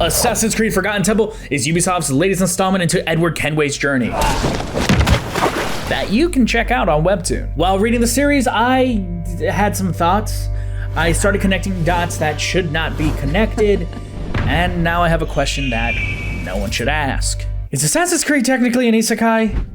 Assassin's Creed Forgotten Temple is Ubisoft's latest installment into Edward Kenway's journey that you can check out on Webtoon. While reading the series, I had some thoughts. I started connecting dots that should not be connected, and now I have a question that no one should ask. Is Assassin's Creed technically an Isekai?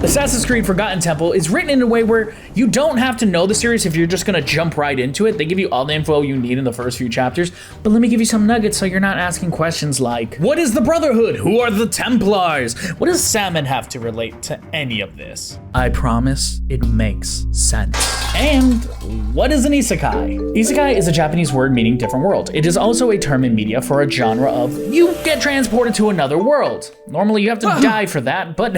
Assassin's Creed Forgotten Temple is written in a way where you don't have to know the series if you're just gonna jump right into it. They give you all the info you need in the first few chapters, but let me give you some nuggets so you're not asking questions like, what is the Brotherhood? Who are the Templars? What does salmon have to relate to any of this? I promise it makes sense. And what is an Isekai? Isekai is a Japanese word meaning different world. It is also a term in media for a genre of you get transported to another world. Normally you have to die for that, but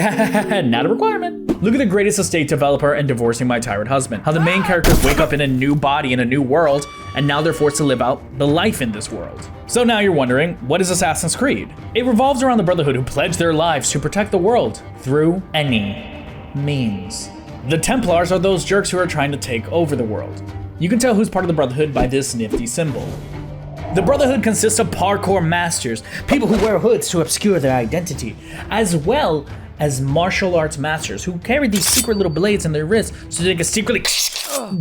not a requirement. Look at The Greatest Estate Developer and Divorcing My Tyrant Husband. How the main characters wake up in a new body in a new world, and now they're forced to live out the life in this world. So now you're wondering, what is Assassin's Creed? It revolves around the Brotherhood who pledge their lives to protect the world through any means. The Templars are those jerks who are trying to take over the world. You can tell who's part of the Brotherhood by this nifty symbol. The Brotherhood consists of parkour masters, people who wear hoods to obscure their identity, as well as martial arts masters who carry these secret little blades in their wrists so they can secretly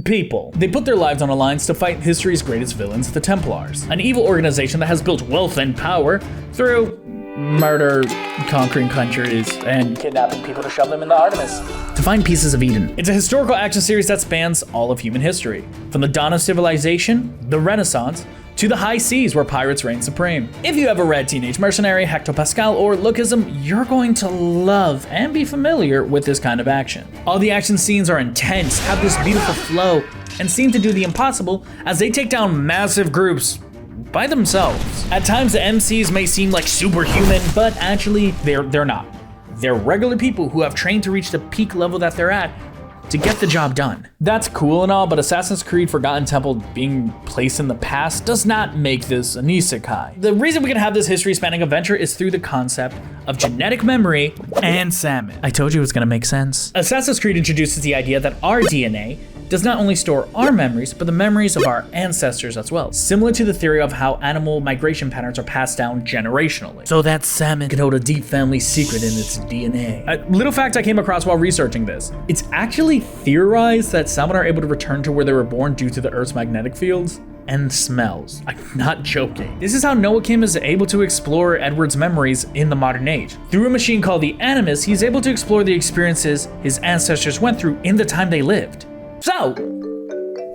people. They put their lives on the lines to fight history's greatest villains, the Templars, an evil organization that has built wealth and power through murder, conquering countries, and kidnapping people to shove them in the Artemis to find pieces of Eden. It's a historical action series that spans all of human history, from the dawn of civilization, the Renaissance, to the high seas where pirates reign supreme. If you ever read Teenage Mercenary, Hector Pascal, or Lookism, you're going to love and be familiar with this kind of action. All the action scenes are intense, have this beautiful flow, and seem to do the impossible as they take down massive groups by themselves. At times the MCs may seem like superhuman, but actually they're not. They're regular people who have trained to reach the peak level that they're at to get the job done. That's cool and all, but Assassin's Creed Forgotten Temple being placed in the past does not make this an isekai. The reason we can have this history-spanning adventure is through the concept of genetic memory and salmon. I told you it was gonna make sense. Assassin's Creed introduces the idea that our DNA does not only store our memories, but the memories of our ancestors as well. Similar to the theory of how animal migration patterns are passed down generationally. So that salmon can hold a deep family secret in its DNA. A little fact I came across while researching this. It's actually theorized that salmon are able to return to where they were born due to the Earth's magnetic fields and smells. I'm not joking. This is how Noah Kim is able to explore Edward's memories in the modern age. Through a machine called the Animus, he's able to explore the experiences his ancestors went through in the time they lived. So,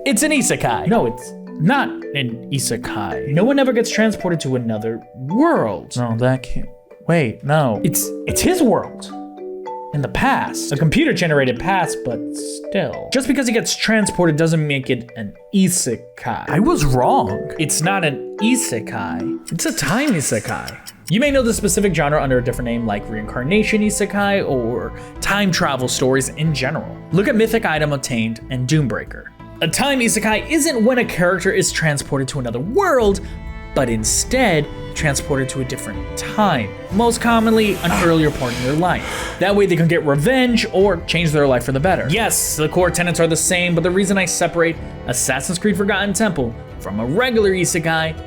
it's an isekai. No, it's not an isekai. No one ever gets transported to another world. No, that can't. Wait, no. It's his world. In the past. A computer-generated past, but still. Just because he gets transported doesn't make it an isekai. I was wrong. It's not an isekai. It's a time isekai. You may know the specific genre under a different name like reincarnation isekai or time travel stories in general. Look at Mythic Item Obtained and Doombreaker. A time isekai isn't when a character is transported to another world, but instead transported to a different time, most commonly an earlier part in their life. That way they can get revenge or change their life for the better. Yes, the core tenets are the same, but the reason I separate Assassin's Creed Forgotten Temple from a regular isekai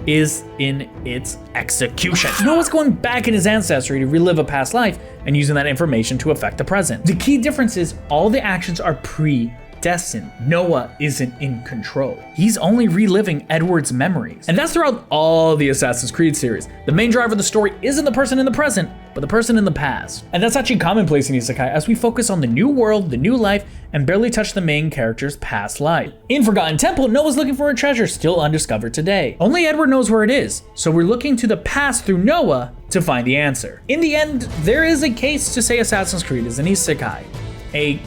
is in its execution. Noah's going back in his ancestry to relive a past life and using that information to affect the present. The key difference is all the actions are predestined. Noah isn't in control. He's only reliving Edward's memories. And that's throughout all the Assassin's Creed series. The main driver of the story isn't the person in the present, but the person in the past. And that's actually commonplace in isekai as we focus on the new world, the new life, and barely touch the main character's past life. In Forgotten Temple, Noah's looking for a treasure still undiscovered today. Only Edward knows where it is, so we're looking to the past through Noah to find the answer. In the end, there is a case to say Assassin's Creed is an isekai, a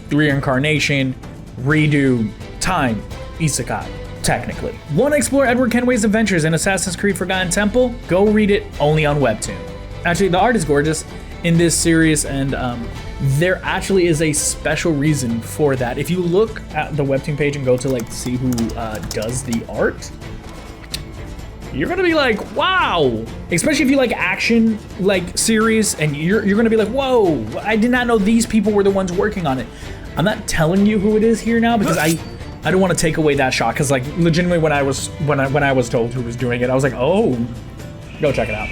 reincarnation, redo, time isekai, technically. Want to explore Edward Kenway's adventures in Assassin's Creed Forgotten Temple? Go read it only on Webtoon. Actually, the art is gorgeous in this series, and there actually is a special reason for that. If you look at the Webtoon page and go to like see who does the art, you're gonna be like, wow. Especially if you like action like series, and you're gonna be like, whoa, I did not know these people were the ones working on it. I'm not telling you who it is here now because I don't want to take away that shot, because like legitimately when I was told who was doing it, I was like, oh, go check it out.